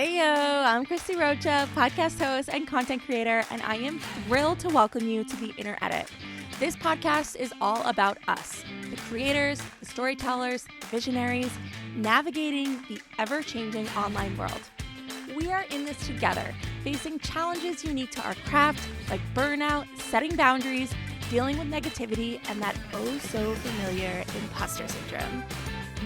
Heyo, I'm Christie Rocha, podcast host and content creator, and I am thrilled to welcome you to the Inner Edit. This podcast is all about us, the creators, the storytellers, visionaries, navigating the ever-changing online world. We are in this together, facing challenges unique to our craft, like burnout, setting boundaries, dealing with negativity, and that oh-so-familiar imposter syndrome.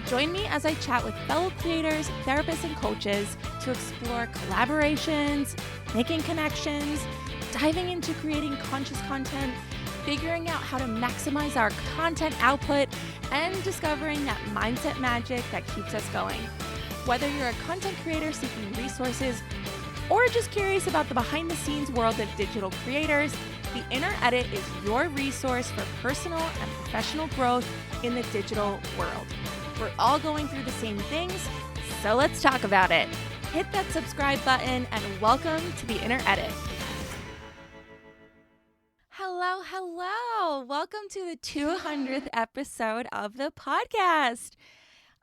Join me as I chat with fellow creators, therapists, and coaches to explore collaborations, making connections, diving into creating conscious content, figuring out how to maximize our content output, and discovering that mindset magic that keeps us going. Whether you're a content creator seeking resources or just curious about the behind-the-scenes world of digital creators, the Inner Edit is your resource for personal and professional growth in the digital world. We're all going through the same things, so let's talk about it. Hit that subscribe button and welcome to the Inner Edit. Hello. Welcome to the 200th episode of the podcast.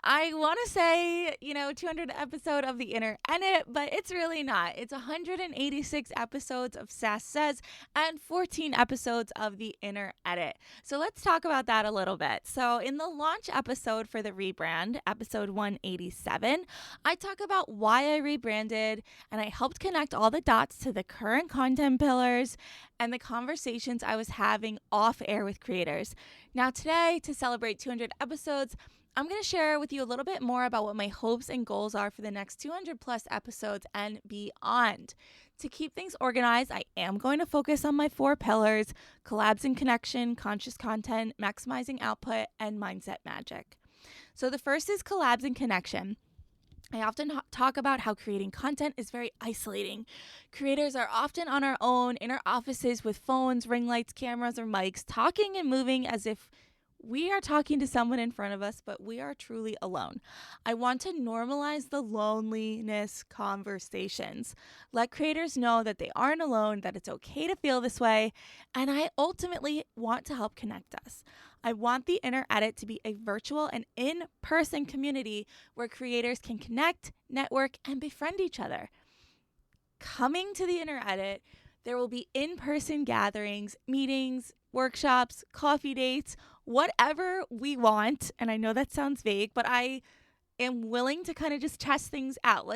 I want to say, 200th episode of the Inner Edit, but it's really not. It's 186 episodes of Sass Says and 14 episodes of the Inner Edit. So let's talk about that a little bit. So in the launch episode for the rebrand, episode 187, I talk about why I rebranded, and I helped connect all the dots to the current content pillars and the conversations I was having off air with creators. Now today, to celebrate 200 episodes, I'm going to share with you a little bit more about what my hopes and goals are for the next 200 plus episodes and beyond. To keep things organized, I am going to focus on my 4 pillars: collabs and connection, conscious content, maximizing output, and mindset magic. So the first is collabs and connection. I often talk about how creating content is very isolating. Creators are often on our own in our offices with phones, ring lights, cameras, or mics, talking and moving as if we are talking to someone in front of us, but we are truly alone. I want to normalize the loneliness conversations. Let creators know that they aren't alone, that it's okay to feel this way, and I ultimately want to help connect us. I want the Inner Edit to be a virtual and in-person community where creators can connect, network, and befriend each other. Coming to the Inner Edit, there will be in-person gatherings, meetings, workshops, coffee dates, whatever we want. And I know that sounds vague, but I am willing to kind of just test things out.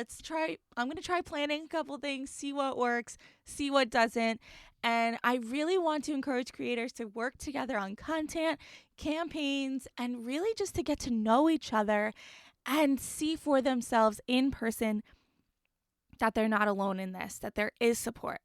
I'm going to try planning a couple things, see what works, see what doesn't. And I really want to encourage creators to work together on content, campaigns, and really just to get to know each other and see for themselves in person that they're not alone in this, that there is support.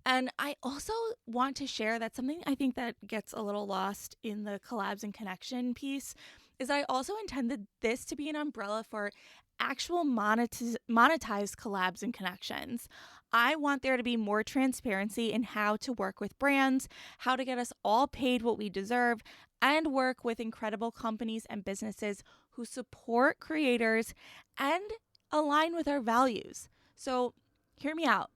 And I also want to share that something I think that gets a little lost in the collabs and connection piece is I also intended this to be an umbrella for actual monetized collabs and connections. I want there to be more transparency in how to work with brands, how to get us all paid what we deserve, and work with incredible companies and businesses who support creators and align with our values. So hear me out.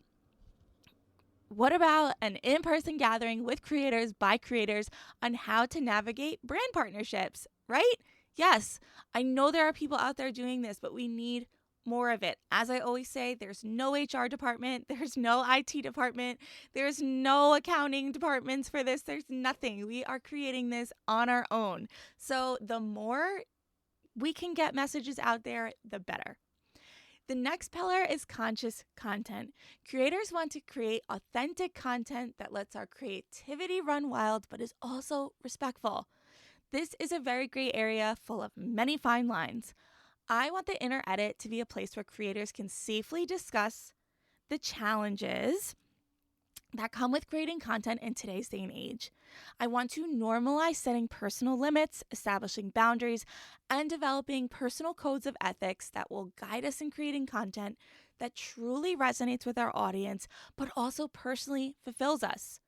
What about an in-person gathering with creators by creators on how to navigate brand partnerships, right? Yes, I know there are people out there doing this, but we need more of it. As I always say, there's no HR department, there's no IT department, there's no accounting departments for this, there's nothing. We are creating this on our own. So the more we can get messages out there, the better. The next pillar is conscious content. Creators want to create authentic content that lets our creativity run wild, but is also respectful. This is a very gray area full of many fine lines. I want the Inner Edit to be a place where creators can safely discuss the challenges that come with creating content in today's day and age. I want to normalize setting personal limits, establishing boundaries, and developing personal codes of ethics that will guide us in creating content that truly resonates with our audience, but also personally fulfills us.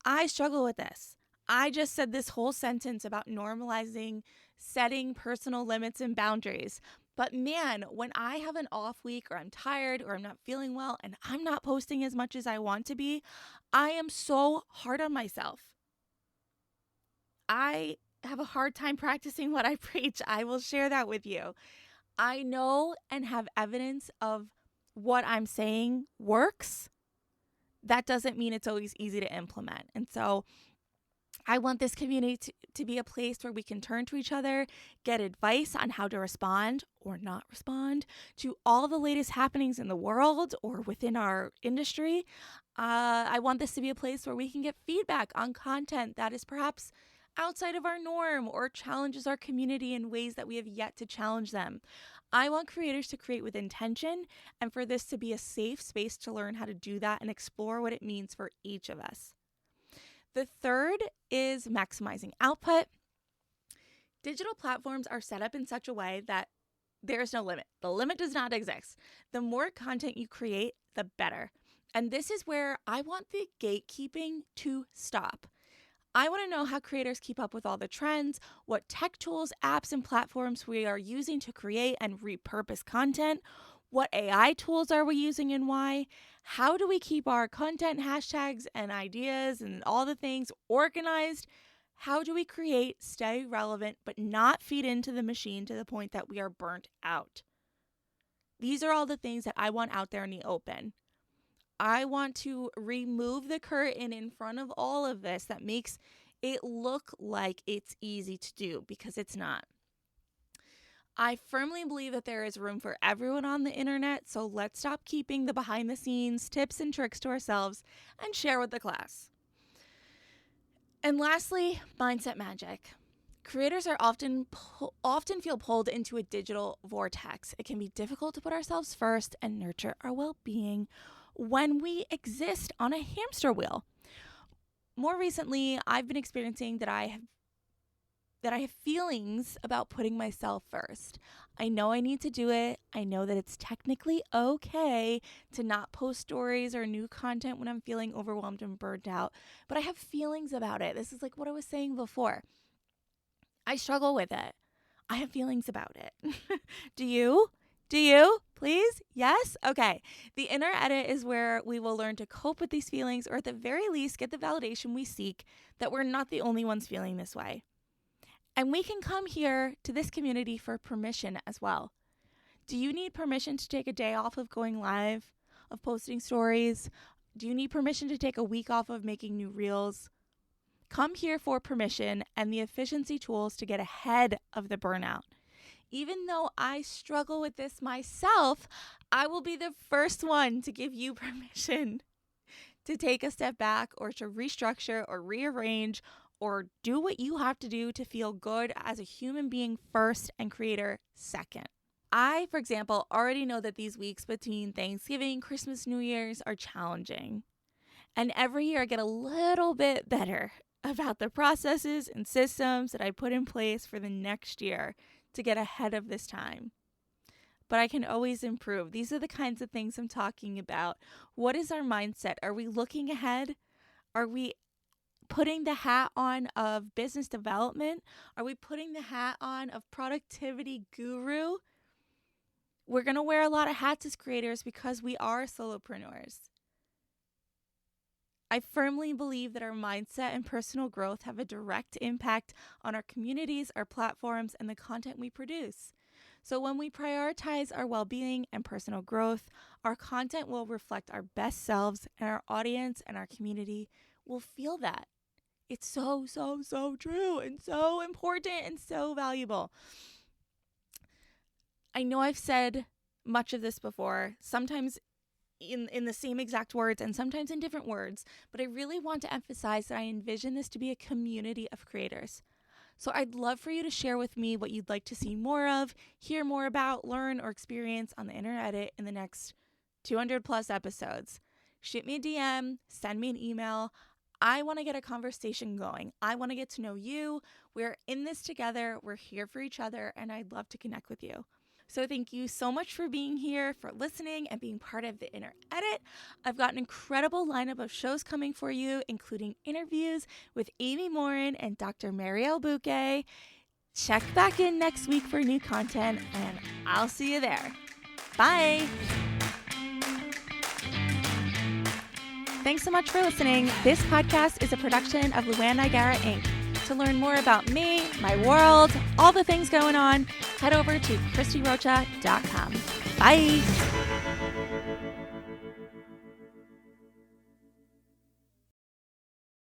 I struggle with this. I just said this whole sentence about normalizing setting personal limits and boundaries. But man, when I have an off week or I'm tired or I'm not feeling well and I'm not posting as much as I want to be, I am so hard on myself. I have a hard time practicing what I preach. I will share that with you. I know and have evidence of what I'm saying works. That doesn't mean it's always easy to implement. And so I want this community to be a place where we can turn to each other, get advice on how to respond or not respond to all the latest happenings in the world or within our industry. I want this to be a place where we can get feedback on content that is perhaps outside of our norm or challenges our community in ways that we have yet to challenge them. I want creators to create with intention and for this to be a safe space to learn how to do that and explore what it means for each of us. The third is maximizing output. Digital platforms are set up in such a way that there's no limit. The limit does not exist. The more content you create, the better. And this is where I want the gatekeeping to stop. I want to know how creators keep up with all the trends, what tech tools, apps, and platforms we are using to create and repurpose content. What AI tools are we using and why? How do we keep our content hashtags and ideas and all the things organized? How do we create, stay relevant, but not feed into the machine to the point that we are burnt out? These are all the things that I want out there in the open. I want to remove the curtain in front of all of this that makes it look like it's easy to do, because it's not. I firmly believe that there is room for everyone on the internet, so let's stop keeping the behind the scenes tips and tricks to ourselves and share with the class. And lastly, mindset magic. Creators are often feel pulled into a digital vortex. It can be difficult to put ourselves first and nurture our well-being when we exist on a hamster wheel. More recently, I've been experiencing that I have feelings about putting myself first. I know I need to do it. I know that it's technically okay to not post stories or new content when I'm feeling overwhelmed and burned out, but I have feelings about it. This is like what I was saying before. I struggle with it. I have feelings about it. Do you? Do you? Please? Yes? Okay. The inner edit is where we will learn to cope with these feelings, or at the very least get the validation we seek that we're not the only ones feeling this way. And we can come here to this community for permission as well. Do you need permission to take a day off of going live, of posting stories? Do you need permission to take a week off of making new reels? Come here for permission and the efficiency tools to get ahead of the burnout. Even though I struggle with this myself, I will be the first one to give you permission to take a step back or to restructure or rearrange or do what you have to do to feel good as a human being first and creator second. I, for example, already know that these weeks between Thanksgiving, Christmas, New Year's are challenging. And every year I get a little bit better about the processes and systems that I put in place for the next year to get ahead of this time. But I can always improve. These are the kinds of things I'm talking about. What is our mindset? Are we looking ahead? Are we putting the hat on of business development? Are we putting the hat on of productivity guru? We're going to wear a lot of hats as creators because we are solopreneurs. I firmly believe that our mindset and personal growth have a direct impact on our communities, our platforms, and the content we produce. So when we prioritize our well-being and personal growth, our content will reflect our best selves, and our audience and our community will feel that. It's so, so, so true and so important and so valuable. I know I've said much of this before, sometimes in the same exact words and sometimes in different words, but I really want to emphasize that I envision this to be a community of creators. So I'd love for you to share with me what you'd like to see more of, hear more about, learn, or experience on the Inner Edit in the next 200 plus episodes. Shoot me a DM, send me an email. I want to get a conversation going. I want to get to know you. We're in this together. We're here for each other, and I'd love to connect with you. So thank you so much for being here, for listening, and being part of the Inner Edit. I've got an incredible lineup of shows coming for you, including interviews with Amy Morin and Dr. Marielle Bouquet. Check back in next week for new content, and I'll see you there. Bye. Thanks so much for listening. This podcast is a production of Luann Nigara, Inc. To learn more about me, my world, all the things going on, head over to ChristieRocha.com. Bye.